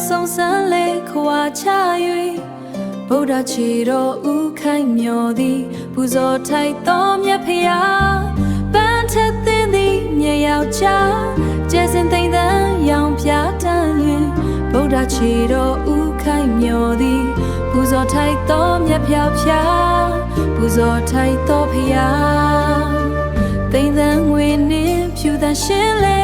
ဆုံးစမ်းလေခွာချ၍ဗုဒ္ဓခြေတော်ဥခိုင်မျောသည်ပူဇော်ထိုက်သောမြတ်ဖရာပန်းထက်သင်းသည်မြေယောက်ျားကျဲစင်သိမ့်သံရောင်ပြတန်းလျင်ဗုဒ္ဓခြေတော်ဥခိုင်မျောသည်ပူဇော်ထိုက်သောမြတ်ဖျားဖျားပူဇော်ထိုက်သောဖရာသိမ့်သံငွေနှင့်ဖြူသံရှင်းလေ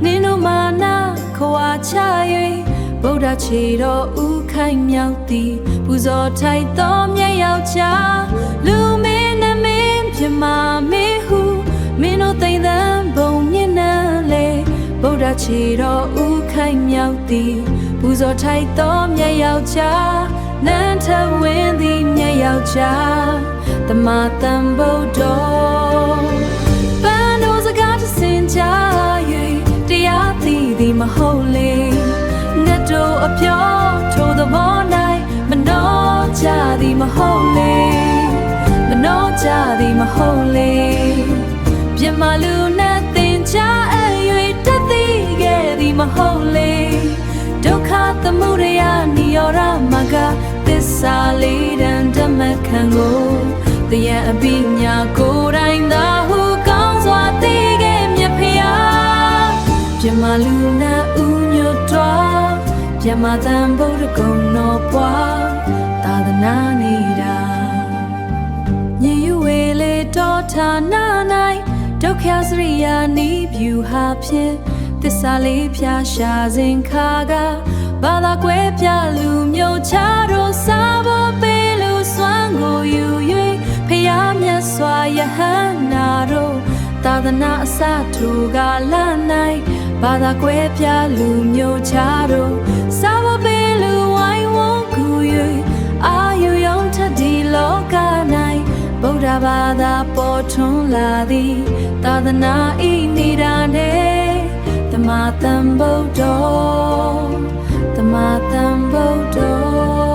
နင်းတို့မာနာခွာချ၍ဗုဒ္ဓခြေတော်ဥခိုင်မြောက်သည်ပူဇော်ထိုက်သောမြတ်ယောက်ျားလူမင်းနှမင်းပြမမေဟုမင်းတို့သိမ့်သံဘုံမျက်နှာလေဗုဒ္ဓခြေတော်ဥခိုင်မြောက်သည်ပူဇော်ထိုက်သောမြတ်ယောက်ျားနန်းထဝင်းသည်မြတ်ယောက်ျားတမတန်ဗုဒ္ဓပန်းတို့စကားတစင်ကြ၍တရားသိသည်မဟုတ်လေငတ်တို့အပြောထိုသဘော၌မနှောကြသည်မဟုတ်လေမနှောကြသည်မဟုတ်လေပြမလူနဲ့သင်ချ၍တတ်သိခဲ့သည်မဟုတ်လေဒုက္ခသမုဒယနိရောဓမဂ္ဂသစ္စာလေးတန်ဓမ္မခံကိုတရားအပိညာကိုယ်တိုင်သာဟုကောင်းစွာသိခဲ့မြတ်ဖရာပြမလူနဲ့ဥညွတ်တော်ပြမတန်ဗုဒ္ဓဂုဏတော်ပွားသာသနာနေတာညီယူဝေလေတော်ဌာန၌ဒုက္ခစရိယာနိဗျူဟာဖြင့်သစ္စာလေးဖြာရှာစဉ်ခါကဘာသာကွဲပြလူမျိုးချတို့စားဖို့ပေးလူစွမ်းကိုယူ၍ဖယားမြတ်စွာယဟန္တာတို့သာသနာအစထူကလ၌ဘာသာကွဲပြလူမျိုးချတို့စားဖို့ပေးလူဝိုင်းဝန်းကူ၍အာယုယုံထဒီလောက၌ဗုဒ္ဓဘာသာပေါ်ထွန်းလာသည်သာသနာဤနေတာနေတမတန်ဗုဒ္ဓတမတန်ဗုဒ္ဓ